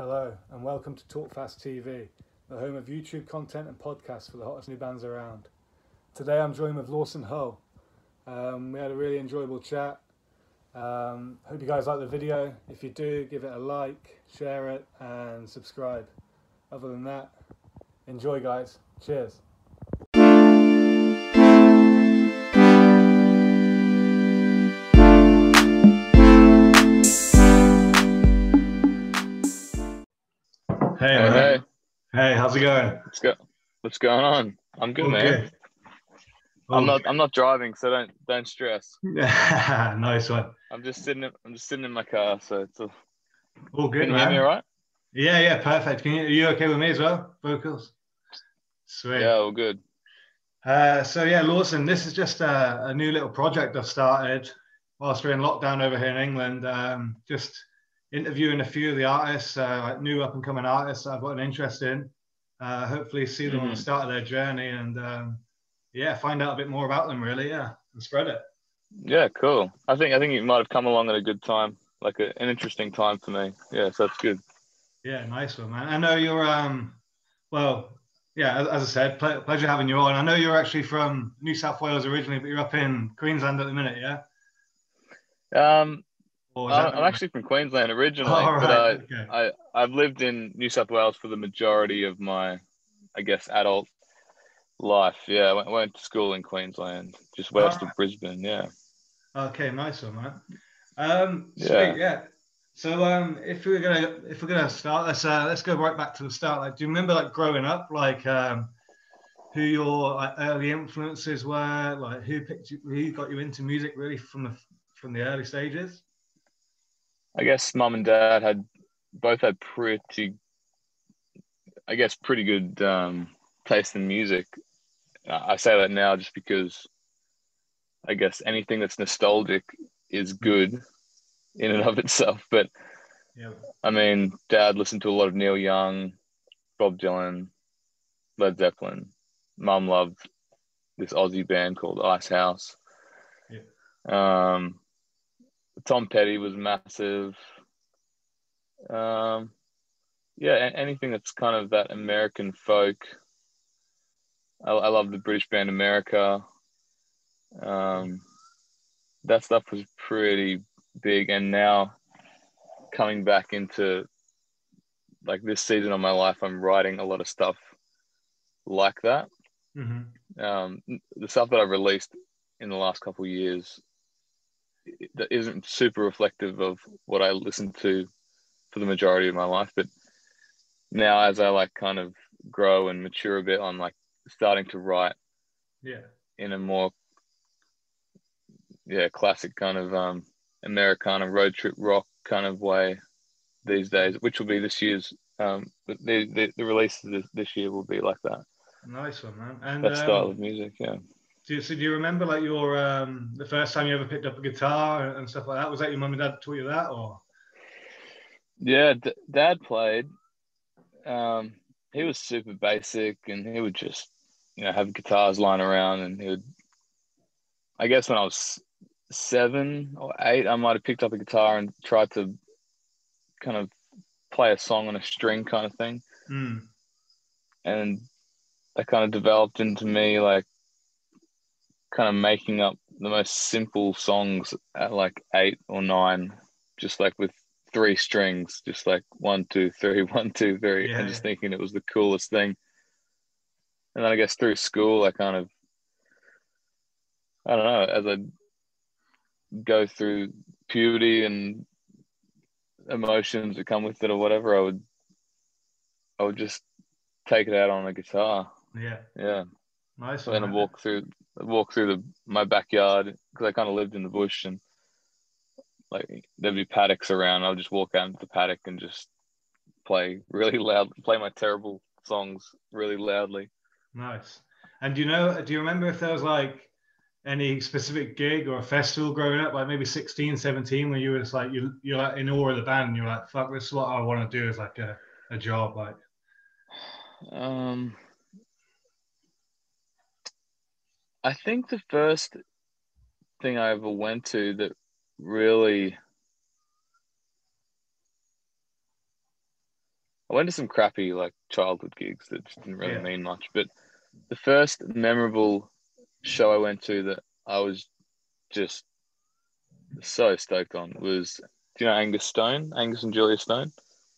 Hello, and welcome to Talk Fast TV, the home of YouTube content and podcasts for the hottest new bands around. Today I'm joined with Lawson Hull. We had a really enjoyable chat. Hope you guys like the video. If you do, give it a like, share it, and subscribe. Other than that, enjoy, guys. Cheers. Hey, Hey, man. hey, Hey, how's it going? what's going on? I'm good, All man. good. I'm Oh, not driving, so don't stress. nice one. I'm just sitting in my car, so All good, can you hear me all man. right? Yeah, perfect. Are you okay with me as well? Vocals? Yeah, Sweet. all good. Lawson, this is just a new little project I've started whilst we're in lockdown over here in England. Just interviewing a few of the artists, like new up and coming artists that I've got an interest in. Hopefully, see them on the Hmm. start of their journey and find out a bit more about them, really. Yeah, and spread it. Yeah, cool. I think you might have come along at a good time, like an interesting time for me. Yeah, so that's good. Yeah, nice one, man. I know you're well, yeah, as I said, pleasure having you on. I know you're actually from New South Wales originally, but you're up in Queensland at the minute, yeah? Um, Or is that I'm not? actually from Queensland originally, All but right, okay. I've lived in New South Wales for the majority of my, I guess, adult life. Yeah, I went to school in Queensland, just All west right. of Brisbane. Yeah, Okay, nice one, man. Sweet, yeah. yeah. So if we're gonna start, let's go right back to the start. Like, do you remember like growing up, like who your like early influences were, like who got you into music really from the early stages? I guess mum and dad had both had pretty, I guess, pretty good taste in music. I say that now just because I guess anything that's nostalgic is Mm, good in and of itself. But yeah, I mean, dad listened to a lot of Neil Young, Bob Dylan, Led Zeppelin. Mum loved this Aussie band called Ice House. yeah, Um, Tom Petty was massive. Um, yeah, anything that's kind of that American folk. I love the British band America. Um, that stuff was pretty big, and now coming back into like this season of my life, I'm writing a lot of stuff like that. hmm, The stuff that I've released in the last couple of years that isn't super reflective of what I listened to for the majority of my life, but now as I like kind of grow and mature a bit, I'm like starting to write yeah. in a more classic kind of Americana road trip rock kind of way these days, which will be this year's. But the releases this year will be like that. Nice one, man. And That style of music, yeah. do you remember like your the first time you ever picked up a guitar and stuff like that? Was that your mum and dad taught you that, or? Yeah, Dad played. Um, he was super basic, and he would just, have guitars lying around, and he would. I guess when I was 7 or 8, I might have picked up a guitar and tried to kind of play a song on a string, kind of thing, Mm, and that kind of developed into me like kind of making up the most simple songs at like 8 or 9, just like with 3 strings, just like 1, 2, 3, 1, 2, 3, and yeah, just thinking it was the coolest thing. And then I guess through school, I kind of, I don't know, as I go through puberty and emotions that come with it or whatever, I would just take it out on a guitar. yeah. Yeah. Nice So one, then man. walk through my backyard because I kind of lived in the bush, and like there'd be paddocks around. I'll just walk out into the paddock and just play really loud, play my terrible songs really loudly. Nice. And do you remember if there was like any specific gig or a festival growing up, like maybe 16, 17, where you were just like you're like in awe of the band and you're like, fuck, this is what I want to do as like a job, like. Um, I think the first thing I ever went to that really I went to some crappy like childhood gigs that just didn't really Yeah. mean much. But the first memorable show I went to that I was just so stoked on was, do you know Angus Stone, Angus and Julia Stone?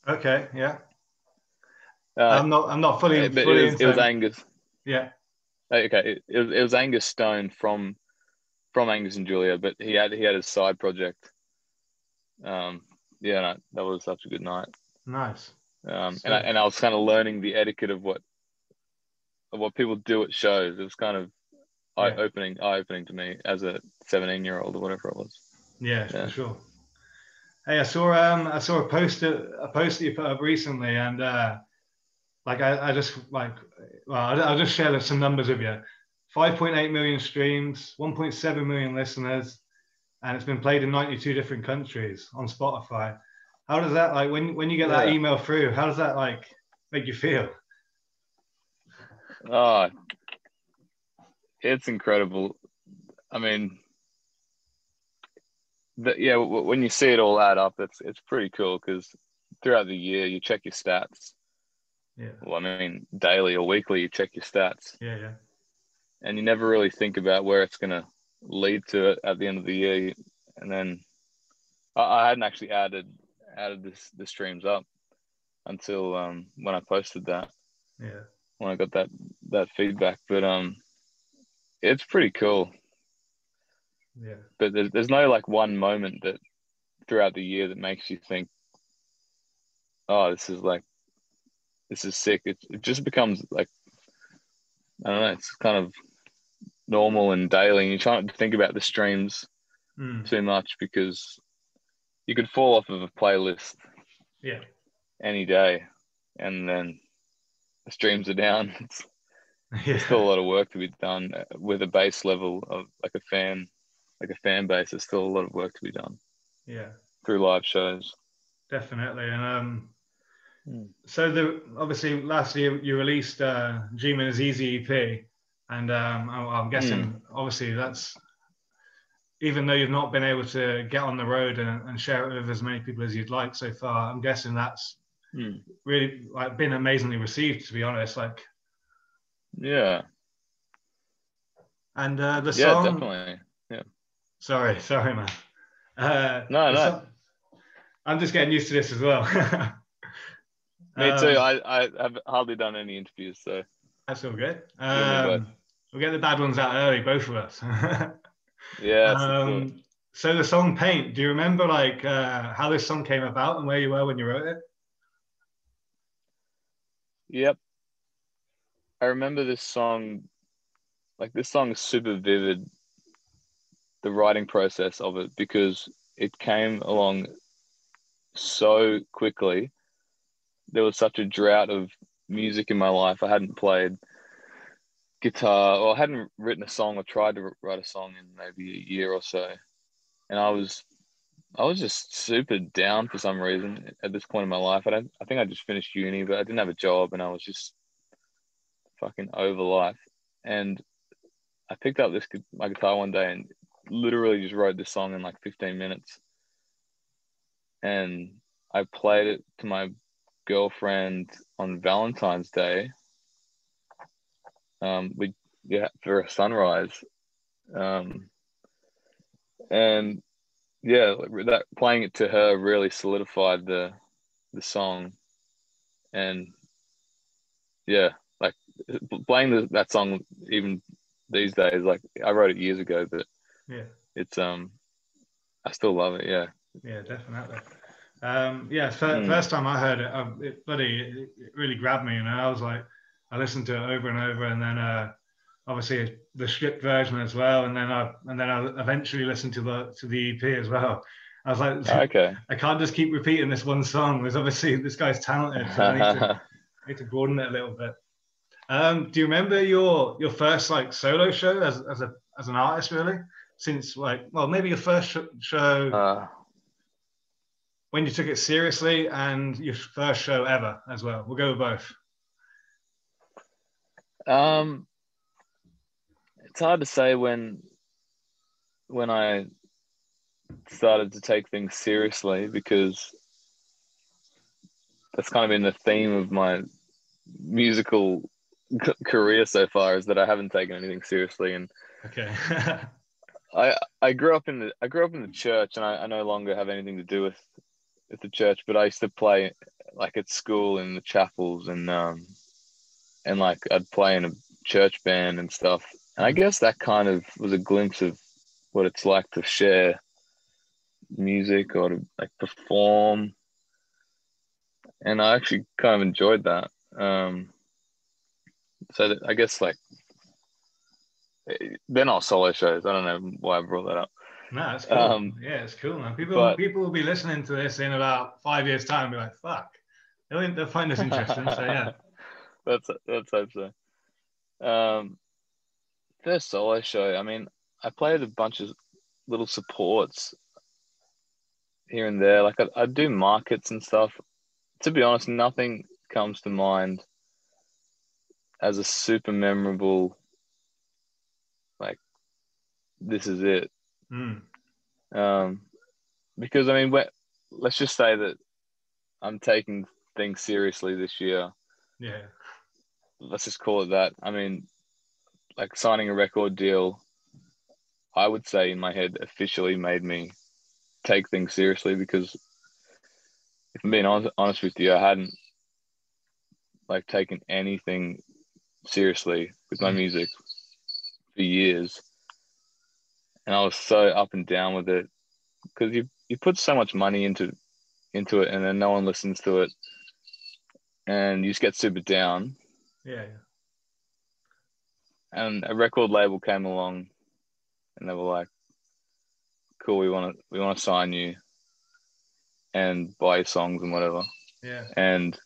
Okay. Yeah. Uh, I'm not but fully it was into. Angus. Yeah. Okay, it was Angus Stone from Angus and Julia, but he had his side project. Yeah, no, that was such a good night. Nice. And Sick. I was kind of learning the etiquette of what people do at shows. It was kind of Yeah. eye opening to me as a 17-year-old or whatever it was. Yeah, for Yeah. sure. Hey, I saw a post that you put up recently, and like I just like well I'll just share some numbers with you. 5.8 million streams, 1.7 million listeners, and it's been played in 92 different countries on Spotify. How does that like when you get that Yeah. email through? How does that like make you feel? Oh, it's incredible. I mean, yeah, when you see it all add up, it's pretty cool because throughout the year you check your stats. Yeah, Well, I mean, daily or weekly you check your stats, yeah, yeah, and you never really think about where it's gonna lead to at the end of the year. And then I hadn't actually added the streams up until when I posted that, yeah, when I got that feedback. But it's pretty cool. yeah, But there's no like one moment that throughout the year that makes you think, oh, this is sick. It just becomes like, I don't know, it's kind of normal and daily, and you're trying to think about the streams mm, too much because you could fall off of a playlist yeah, any day, and then the streams are down. There's still yeah, a lot of work to be done with a base level of like a fan base. There's still a lot of work to be done yeah, through live shows. definitely. And Mm. so obviously last year you released G Min's Easy EP, and I'm Mm. guessing obviously that's even though you've not been able to get on the road and share it with as many people as you'd like so far, I'm guessing that's Mm. really like been amazingly received, to be honest. Like, Yeah, and the yeah, song, definitely. Yeah, sorry, man. no, The no, song, I'm just getting used to this as well. me too. um, I have hardly done any interviews, so that's all good. you and me both. We'll get the bad ones out early, both of us. Yes, let's do it. So the song "Paint." Do you remember like how this song came about and where you were when you wrote it? Yep, I remember this song. Like this song is super vivid. The writing process of it because it came along so quickly. There was such a drought of music in my life. I hadn't played guitar or I hadn't written a song or tried to write a song in maybe a year or so. And I was just super down for some reason at this point in my life. I think I just finished uni, but I didn't have a job and I was just fucking over life. And I picked up my guitar one day and literally just wrote this song in like 15 minutes. And I played it to my girlfriend on Valentine's Day. We yeah for a sunrise. Um, and yeah, like that playing it to her really solidified the song. And yeah, like playing that song even these days, like I wrote it years ago, but Yeah, it's I still love it. Yeah. yeah, definitely. Yeah, Mm. first time I heard it, it really grabbed me, and I was like, I listened to it over and over, and then obviously the stripped version as well, and then I eventually listened to the EP as well. I was like, Okay. I can't just keep repeating this one song. There's obviously this guy's talented, so I need to broaden it a little bit. Do you remember your first like solo show as an artist, really? Since like, well, maybe your first show uh, when you took it seriously and your first show ever as well. We'll go with both. um, it's hard to say when I started to take things seriously because that's kind of been the theme of my musical career so far, is that I haven't taken anything seriously. And Okay. I grew up in the church, and I no longer have anything to do with the church, but I used to play like at school in the chapels, and like I'd play in a church band and stuff. And I guess that kind of was a glimpse of what it's like to share music or to like perform. And I actually kind of enjoyed that. So I guess like they're not solo shows. I don't know why I brought that up. No, it's cool. Yeah, it's cool, man. But People will be listening to this in about 5 years' time and be like, fuck. They'll find this interesting. So yeah. let's hope so. First solo show, I mean, I played a bunch of little supports here and there. Like I do markets and stuff. To be honest, nothing comes to mind as a super memorable, like, this is it. Because I mean, let's just say that I'm taking things seriously this year. Yeah. Let's just call it that. I mean, like signing a record deal, I would say in my head officially made me take things seriously, because if I'm being honest with you, I hadn't like taken anything seriously with my music for years. And I was so up and down with it, because you put so much money into it, and then no one listens to it, and you just get super down. Yeah. And a record label came along, and they were like, "Cool, we want to sign you and buy your songs and whatever." Yeah. And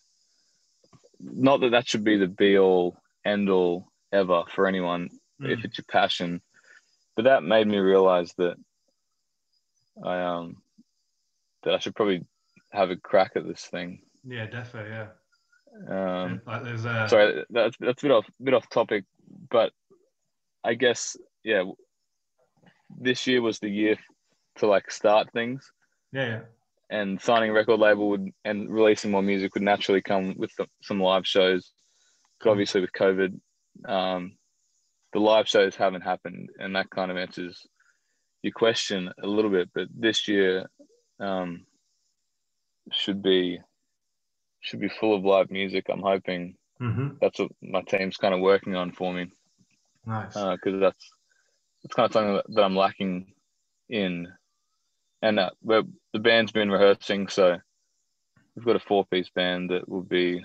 not that should be the be all end all ever for anyone if it's your passion, but that made me realize that I should probably have a crack at this thing. Yeah, definitely. Yeah. Like sorry, that's a bit off topic, but I guess yeah, this year was the year to like start things. Yeah. And signing a record label and releasing more music would naturally come with some live shows. But obviously with COVID, the live shows haven't happened, and that kind of answers your question a little bit. But this year should be full of live music. I'm hoping that's what my team's kind of working on for me. Nice. Because that's kind of something that I'm lacking in. And the band's been rehearsing, so we've got a 4-piece band that will be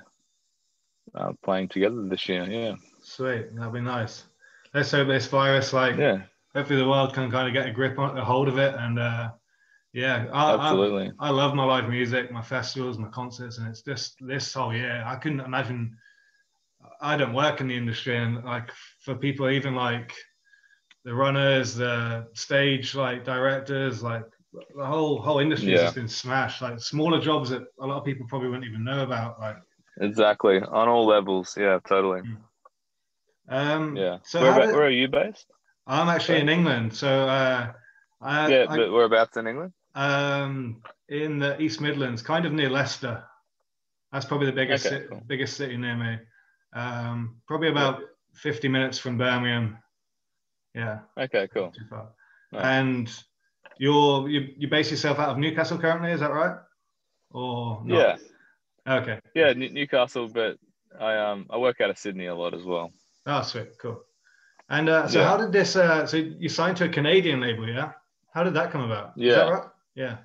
playing together this year. Yeah. Sweet. That'll be nice. Let's hope this virus, hopefully the world can kind of get a hold of it. And absolutely. I love my live music, my festivals, my concerts, and it's just this whole year. I couldn't imagine. I don't work in the industry, and like for people, even like the runners, the stage like directors, like the whole industry has just been smashed. Like smaller jobs that a lot of people probably wouldn't even know about. Like exactly, on all levels. Yeah, totally. Yeah. So where are you based? I'm actually in England. So but whereabouts in England? In the East Midlands, kind of near Leicester. That's probably the biggest city near me. Probably about 50 minutes from Birmingham. Yeah. Okay, cool. Not too far. Nice. And you base yourself out of Newcastle currently, is that right? Or not? Yeah. Okay. Yeah, Newcastle, but I work out of Sydney a lot as well. Oh, sweet, cool. And so how did this? So you signed to a Canadian label, yeah? How did that come about? Yeah. Is that right? Yeah.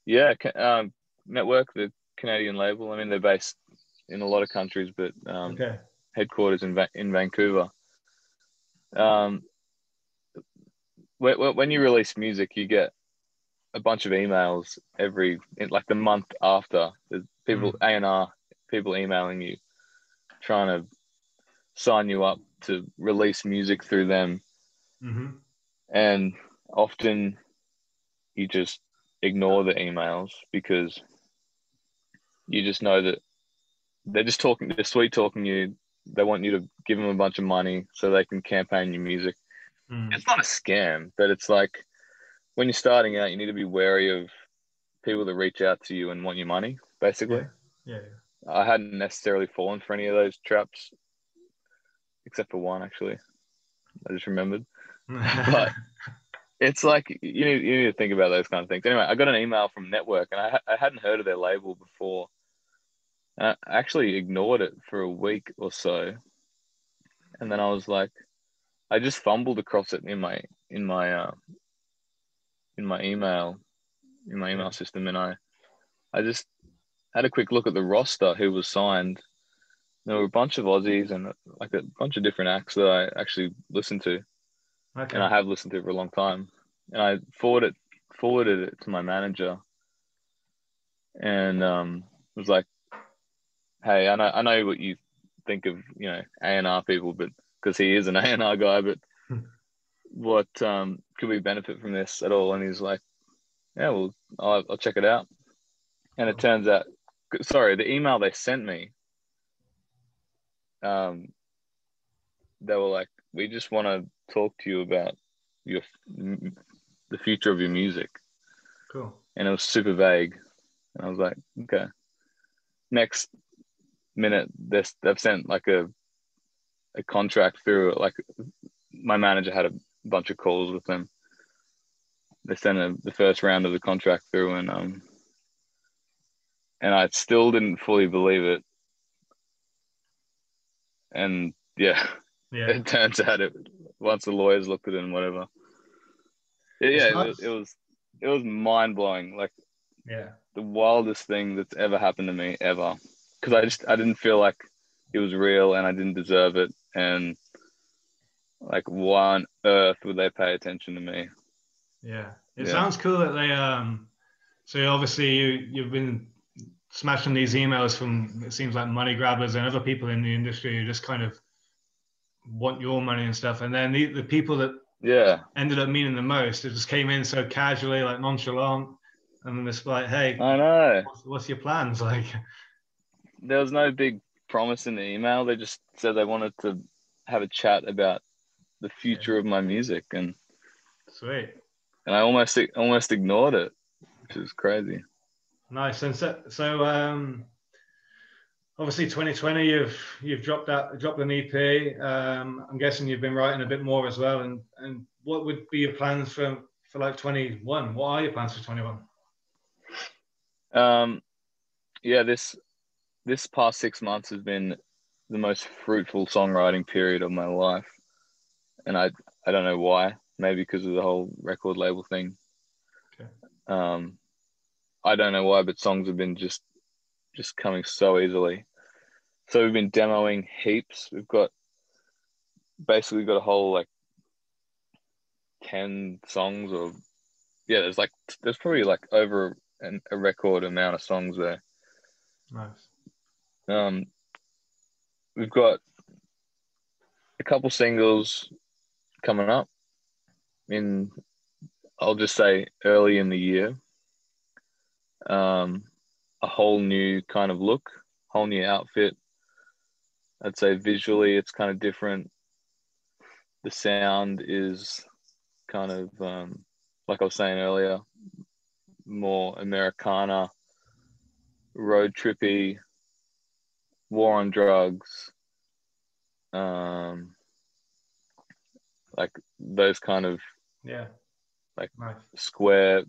Yeah. Network, the Canadian label. I mean, they're based in a lot of countries, but headquarters in Vancouver. When you release music, you get a bunch of emails like the month after. There's people A&R people emailing you, trying to sign you up to release music through them. And often you just ignore the emails because you just know that they're sweet talking you. They want you to give them a bunch of money so they can campaign your music. It's not a scam, but it's like when you're starting out, you need to be wary of people that reach out to you and want your money, basically. Yeah. I hadn't necessarily fallen for any of those traps, except for one actually. I just remembered. But it's like you need to think about those kind of things. Anyway, I got an email from Network, and I hadn't heard of their label before. I actually ignored it for a week or so, and then I was like, I just fumbled across it in my email system, and I just had a quick look at the roster who was signed. There were a bunch of Aussies and like a bunch of different acts that I actually listened to, Okay. and I have listened to for a long time. And I forwarded it to my manager, and was like, "Hey, I know what you think of A&R people, but because he is an A&R guy, but what could we benefit from this at all?" And he's like, "Yeah, well, I'll check it out." And it turns out, sorry, the email they sent me, they were like, "We just want to talk to you about the future of your music." Cool. And it was super vague. And I was like, okay. Next minute, they've sent like a contract through. Like my manager had a bunch of calls with them. They sent the first round of the contract through, and I still didn't fully believe it. And yeah, it turns out once the lawyers looked at it and whatever. It was mind blowing. Like the wildest thing that's ever happened to me ever. Because I didn't feel like it was real, and I didn't deserve it. And like, why on earth would they pay attention to me? Yeah, it sounds cool that they So obviously you've been smashing these emails from, it seems like, money grabbers and other people in the industry who just kind of want your money and stuff. And then the people that ended up meaning the most, it just came in so casually, like nonchalant, and then it's like, hey, I know. What's your plans? Like, there was no big promise in the email. They just said they wanted to have a chat about the future of my music, and sweet. And I almost ignored it, which is crazy. Nice. And so obviously 2020, you've dropped an EP. I'm guessing you've been writing a bit more as well. And what would be your plans for like 21? What are your plans for 21? Yeah, this past 6 months has been the most fruitful songwriting period of my life, and I don't know why. Maybe because of the whole record label thing. Okay. I don't know why, but songs have been just coming so easily. So we've been demoing heaps. We've basically got a whole like 10 songs, or there's probably like over a record amount of songs there. Nice. We've got a couple singles coming up I'll just say early in the year. A whole new kind of look, whole new outfit. I'd say visually it's kind of different. The sound is kind of like I was saying earlier, more Americana, road trippy, war on drugs, like those kind of like nice. square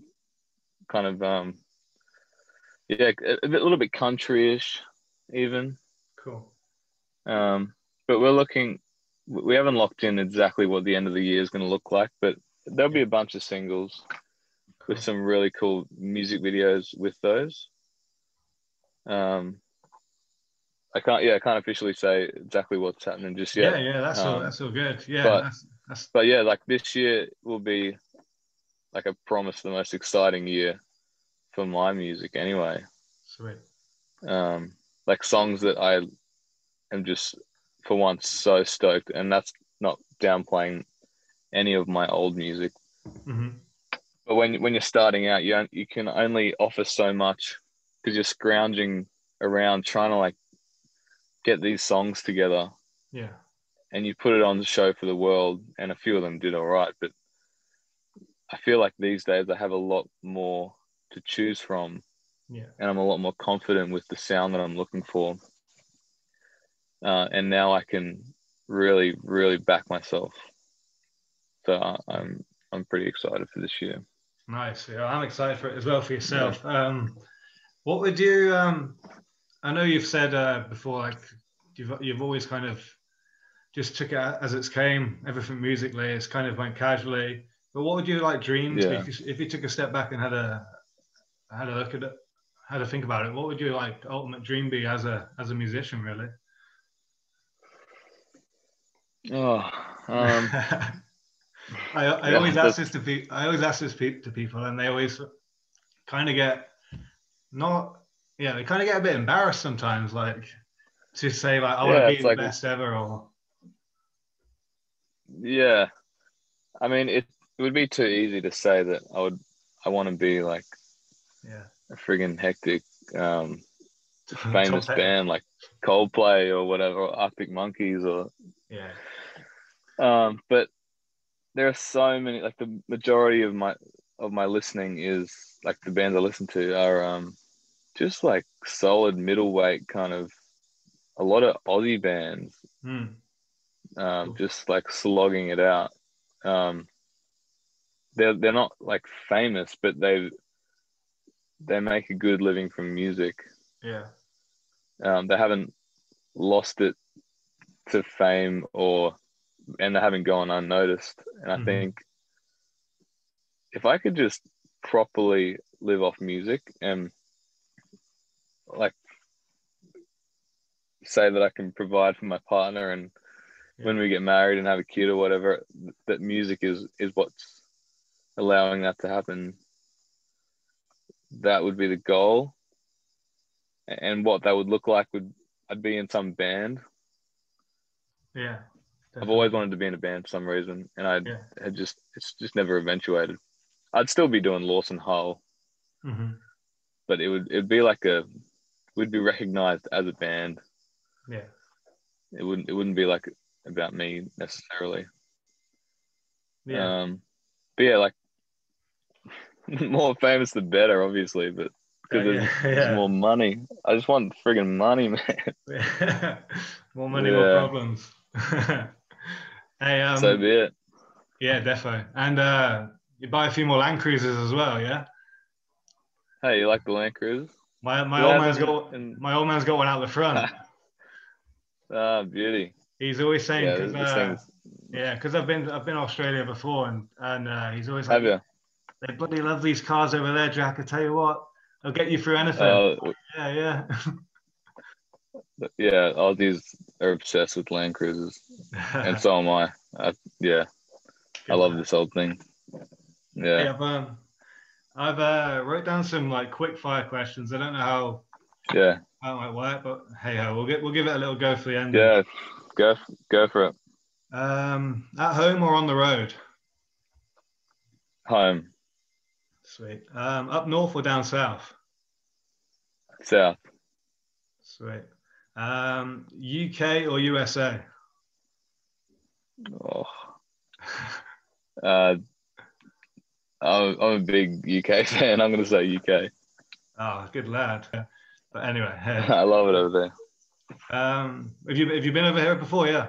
kind of a little bit country-ish even. Cool. But we haven't locked in exactly what the end of the year is going to look like, but there'll be a bunch of singles with some really cool music videos with those. I can't officially say exactly what's happening just yet. Yeah, that's all good. Yeah, but yeah, like this year will be, like I promise, the most exciting year for my music anyway. Sweet. Like songs that I am just for once so stoked, and that's not downplaying any of my old music. Mm-hmm. But when you're starting out, you can only offer so much because you're scrounging around trying to like get these songs together. Yeah. And you put it on the show for the world, and a few of them did all right. But I feel like these days I have a lot more to choose from Yeah. and I'm a lot more confident with the sound that I'm looking for. And now I can really, really back myself. So I'm pretty excited for this year. Nice. Yeah, I'm excited for it as well for yourself. Yeah. What would you? I know you've said before, like you've always kind of just took it as it came. Everything musically, it's kind of went casually. But what would you like dream to be Yeah. if you took a step back and had a look at it, had to think about it? What would you like ultimate dream be as a musician, really? Oh, I yeah, always ask this to people, and they always kind of get not, yeah, they kind of get a bit embarrassed sometimes, like to say like I want to yeah, be it's the like, best ever, or yeah. I mean, it would be too easy to say that I want to be like yeah, a friggin' hectic, top famous head, band like Coldplay or whatever, or Arctic Monkeys or, yeah, but there are so many, like the majority of my listening is like the bands I listen to are, just like solid middleweight kind of, a lot of Aussie bands, cool. just like slogging it out. Um, they're not like famous, but they make a good living from music. Yeah, They haven't lost it to fame and they haven't gone unnoticed. And I mm-hmm. think if I could just properly live off music and like say that I can provide for my partner, and Yeah, when we get married and have a kid or whatever, that music is what's allowing that to happen, that would be the goal. And what that would look like I'd be in some band. yeah, I've always definitely, wanted to be in a band for some reason, and I yeah, had it's just never eventuated. I'd still be doing Lawson Hull, mm-hmm. but it'd be we'd be recognized as a band. Yeah, It wouldn't be like about me necessarily. yeah, But yeah, like more famous the better, obviously, but because yeah, there's yeah. more money. I just want friggin' money, man. More money, more Yeah, problems. Hey, so be it. yeah, defo. And you buy a few more Land Cruisers as well, yeah? Hey, you like the Land Cruisers? My Do they old have man's them got in? my old man's got one out the front. Ah, beauty. He's always saying Yeah, because this thing's. yeah, because I've been to Australia before, and he's always like, Have you? they bloody love these cars over there, Jack. I tell you what, they'll get you through anything. Uh, Yeah, yeah. yeah, Aussies are obsessed with Land Cruisers, and so am I. Yeah, I Good love lad. this old thing. Hey, Yeah, I've wrote down some like quick fire questions. I don't know yeah, how it might work, but hey ho, we'll give it a little go for the ending. yeah. Go for it. At home or on the road? Home, Sweet. Up north or down south? south. Sweet. UK or USA? Oh, uh, I'm a big UK fan. I'm gonna say UK. Oh, good lad. But anyway, hey. I love it over there. Have you been over here before? Yeah.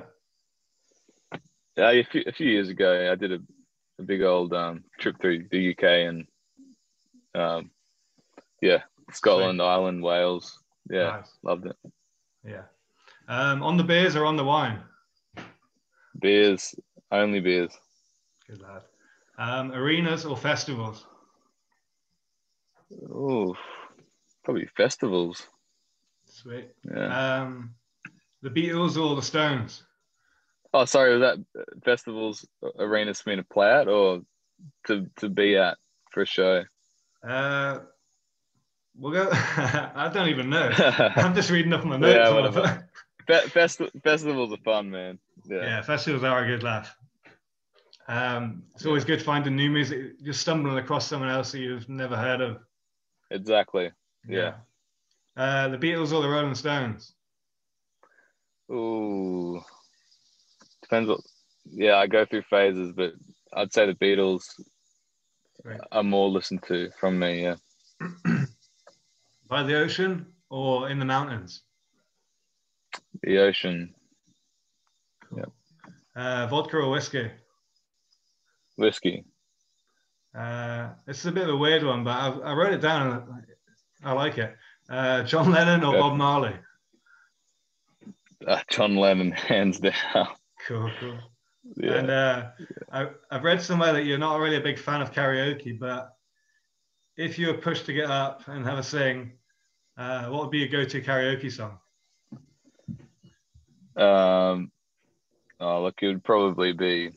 Yeah, a few years ago, I did a big old trip through the UK and um, yeah, Sweet. Scotland, Ireland, Wales. Yeah, Nice. loved it. Yeah. On the beers or on the wine? Beers, only beers. Good lad. Arenas or festivals? Oh, probably festivals. Sweet. Yeah. The Beatles or the Stones? Oh, sorry, was that festivals, arenas for me to play at or to be at for a show? Uh, we'll go. I don't even know. I'm just reading off my notes Yeah, on my whatever. phone. Festivals are fun, man. Yeah, Yeah, festivals are a good laugh. It's yeah, always good finding new music, just stumbling across someone else that you've never heard of. exactly. Yeah. Yeah. The Beatles or the Rolling Stones? Ooh, depends what. Yeah, I go through phases, but I'd say the Beatles Right. are more listened to from me. Yeah. By the ocean or in the mountains? The ocean. Cool. Yep. Vodka or whiskey? Whiskey. This is a bit of a weird one, but I wrote it down and I like it. John Lennon or Bob Marley? John Lennon, hands down. Cool, cool. Yeah. And I've read somewhere that you're not really a big fan of karaoke, but if you were pushed to get up and have a sing, what would be your go-to karaoke song? Look, it would probably be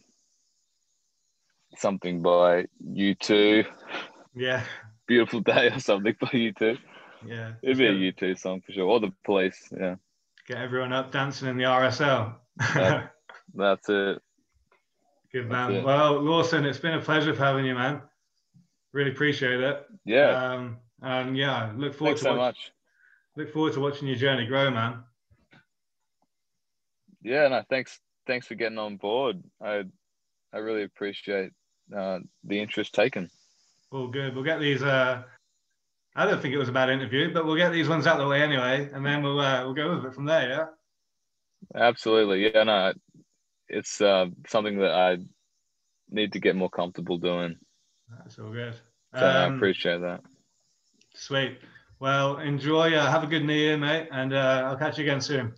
something by U2. Yeah. Beautiful Day or something by U2. Yeah. It'd be a U2 song for sure. Or The Police, yeah. Get everyone up dancing in the RSL. That's it. Good, man. Well, Lawson, it's been a pleasure having you, man. Really appreciate it. Yeah. And yeah, look forward to watching your journey grow, man. Yeah, no, thanks for getting on board. I really appreciate the interest taken. All good. We'll get these. I don't think it was a bad interview, but we'll get these ones out of the way anyway, and then we'll go with it from there. Yeah. Absolutely. Yeah. No, it's something that I need to get more comfortable doing. That's all good. So I appreciate that. Sweet. Well, enjoy. Have a good New Year, mate, and I'll catch you again soon.